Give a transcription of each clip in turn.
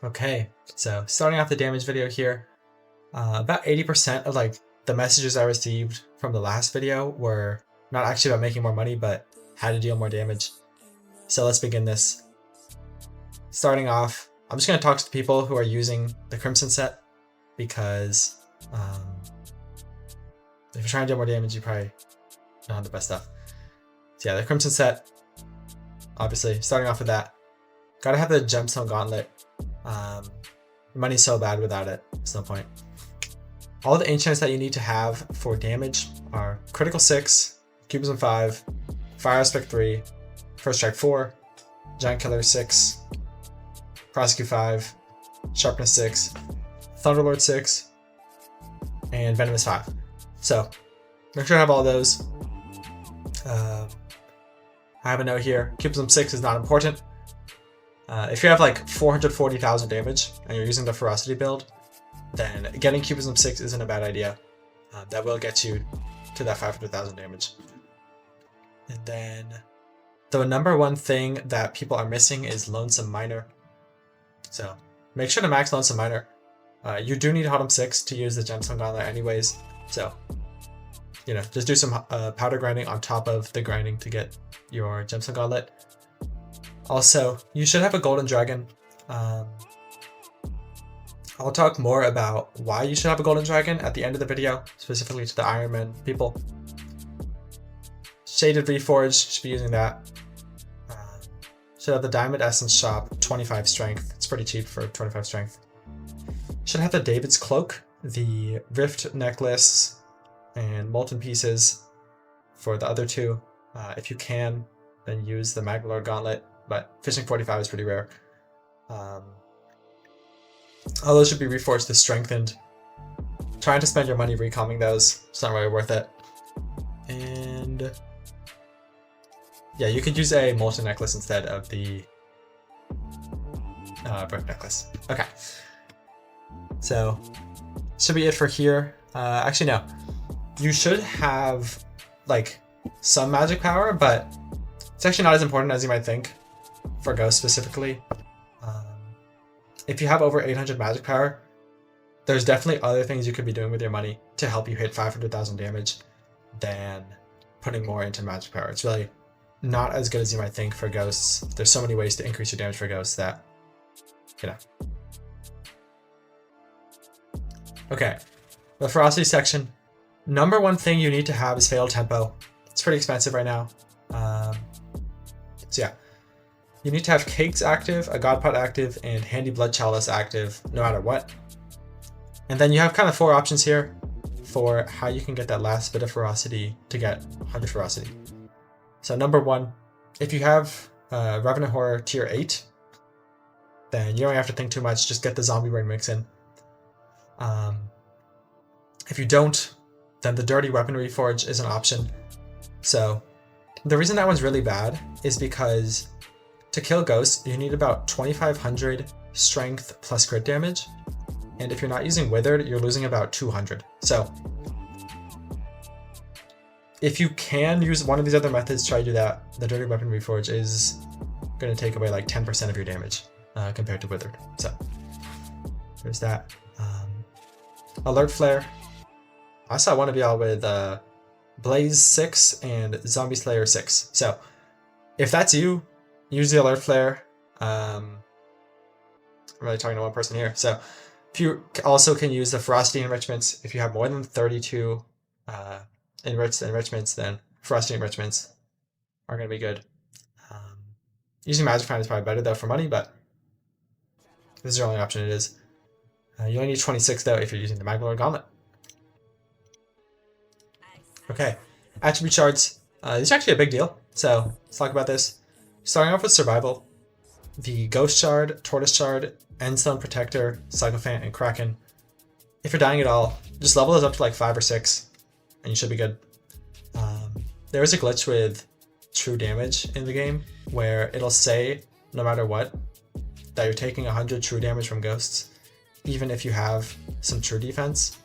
Okay, so starting off the damage video here, about 80% of like the messages I received from the last video were not actually about making more money, but how to deal more damage. So let's begin this. Starting off, I'm just going to talk to the people who are using the Crimson set because if you're trying to do more damage, you probably don't have the best stuff. So yeah, the Crimson set, obviously, starting off with that. Gotta have the Gemstone Gauntlet. Money's so bad without it, there's no point. All the enchants that you need to have for damage are Critical 6, Cubism 5, Fire Aspect 3, First Strike 4, Giant Killer 6, Prosecute 5, Sharpness 6, Thunderlord 6, and Venomous 5. So make sure to have all those. I have a note here. Cubism 6 is not important. If you have like 440,000 damage and you're using the Ferocity build, then getting Cubism 6 isn't a bad idea. That will get you to that 500,000 damage. And then the number one thing that people are missing is Lonesome Miner. So make sure to max Lonesome Miner. You do need Autumn 6 to use the Gemstone Gauntlet anyways. So, you know, just do some powder grinding on top of the grinding to get your Gemstone Gauntlet. Also, you should have a Golden Dragon. I'll talk more about why you should have a Golden Dragon at the end of the video, specifically to the Ironman people. Shaded Reforge, should be using that. Should have the Diamond Essence Shop, 25 Strength. It's pretty cheap for 25 Strength. Should have the David's Cloak, the Rift Necklace, and Molten Pieces for the other two. If you can, then use the Maglord Gauntlet, but Fishing 45 is pretty rare. All those should be reforged to strengthened. Trying to spend your money recalming those, it's not really worth it. And yeah, you could use a Molten Necklace instead of the Brick Necklace. Okay, so should be it for here. Actually no, you should have like some magic power, but it's actually not as important as you might think for Ghost specifically. If you have over 800 magic power, there's definitely other things you could be doing with your money to help you hit 500,000 damage than putting more into magic power. It's really not as good as you might think for Ghosts. There's so many ways to increase your damage for Ghosts that, you know. Okay, the Ferocity section. Number one thing you need to have is Fatal Tempo. It's pretty expensive right now. So yeah. You need to have Cakes active, a God Pot active, and Handy Blood Chalice active, no matter what. And then you have kind of 4 options here for how you can get that last bit of Ferocity to get 100 Ferocity. So number 1, if you have Revenant Horror tier 8, then you don't have to think too much, just get the Zombie Brain mix in. If you don't, then the Dirty Weapon Reforge is an option. So the reason that one's really bad is because to kill Ghosts, you need about 2,500 strength plus crit damage. And if you're not using Withered, you're losing about 200. So if you can use one of these other methods, try to do that. The Dirty Weapon Reforge is going to take away like 10% of your damage compared to Withered. So there's that. Alert Flare. I saw one of y'all with Blaze 6 and Zombie Slayer 6. So if that's you, use the Alert Flare. I'm really talking to one person here. So if you also can use the Ferocity enrichments, if you have more than 32 enrichments, then Ferocity enrichments are going to be good. Using Magic Find is probably better though for money, but this is your only option. It is. You only need 26 though if you're using the Maglord Gauntlet. Okay, attribute shards. These are actually a big deal. So let's talk about this. Starting off with survival, the Ghost Shard, Tortoise Shard, Endstone Protector, Sycophant, and Kraken. If you're dying at all, just level those up to like 5 or 6, and you should be good. There is a glitch with true damage in the game, where it'll say, no matter what, that you're taking 100 true damage from Ghosts, even if you have some true defense.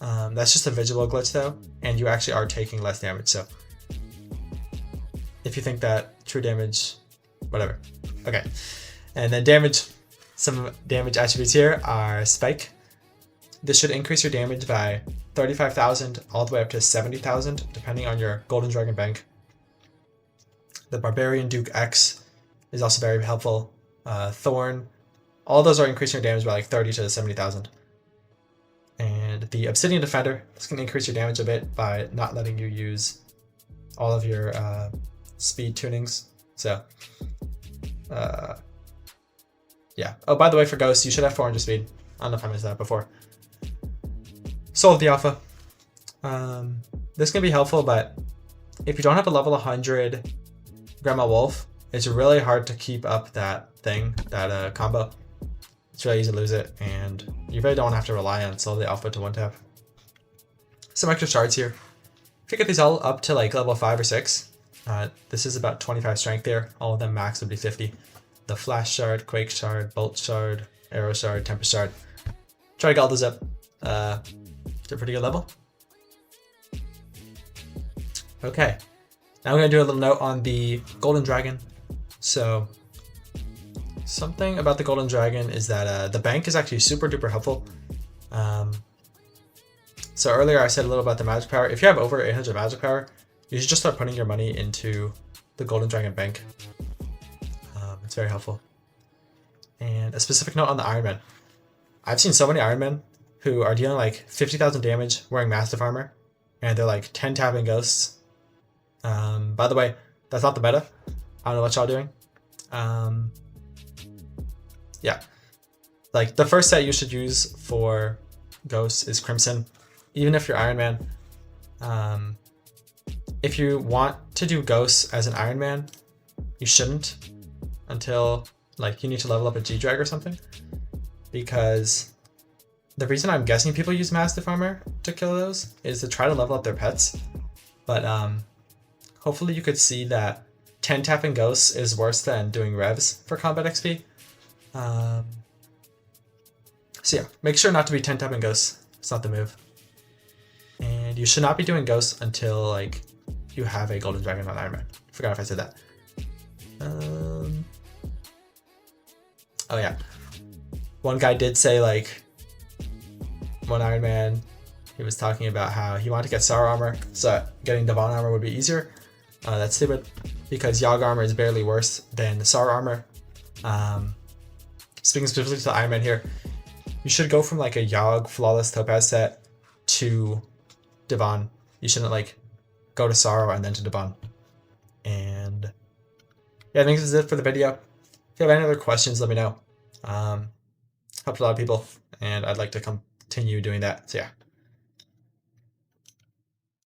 That's just a visual glitch though, and you actually are taking less damage, so if you think that true damage, whatever. Okay, and then damage. some damage attributes here are Spike. This should increase your damage by 35,000 all the way up to 70,000, depending on your Golden Dragon Bank. The Barbarian Duke X is also very helpful. Thorn, all those are increasing your damage by like 30 to 70,000. And the Obsidian Defender, this can increase your damage a bit by not letting you use all of your speed tunings. So, yeah. Oh, by the way, for Ghost, you should have 400 speed. I don't know if I mentioned that before. Soul of the Alpha. This can be helpful, but if you don't have a level 100 Grandma Wolf, it's really hard to keep up that thing, that combo. It's really easy to lose it, and you really don't have to rely on Soul of the Alpha to one-tap. Some extra shards here. If you get these all up to like level 5 or 6, this is about 25 strength there. All of them max would be 50. The Flash Shard, Quake Shard, Bolt Shard, Arrow Shard, Tempest Shard. Try to get all those up to a pretty good level. Okay, now I'm going to do a little note on the Golden Dragon. So, something about the Golden Dragon is that the bank is actually super duper helpful. So earlier I said a little about the magic power. If you have over 800 magic power, you should just start putting your money into the Golden Dragon bank. It's very helpful. And a specific note on the Ironman. I've seen so many Ironmen who are dealing like 50,000 damage wearing massive armor, and they're like 10 tapping ghosts. By the way, that's not the meta. I don't know what y'all doing. Yeah. Like the first set you should use for ghosts is Crimson. Even if you're Iron Man, if you want to do ghosts as an Iron Man, you shouldn't until like you need to level up a G-Drag or something. Because the reason I'm guessing people use Mastiff armor to kill those is to try to level up their pets. But hopefully you could see that 10 tapping ghosts is worse than doing revs for combat XP. So yeah, make sure not to be 10 tapping ghosts. It's not the move. And you should not be doing ghosts until like you have a Golden Dragon on Iron Man. Forgot if I said that. Oh yeah. One guy did say like, one Iron Man, he was talking about how he wanted to get Sorrow armor, so getting Devon armor would be easier. That's stupid, because Yogg armor is barely worse than the Sorrow armor. Speaking specifically to the Iron Man here, you should go from like a Yogg Flawless Topaz set to Devon. You shouldn't like go to Sorrow and then to Devon. And yeah, I think this is it for the video. If you have any other questions, let me know. Helped a lot of people, and I'd like to continue doing that. So yeah.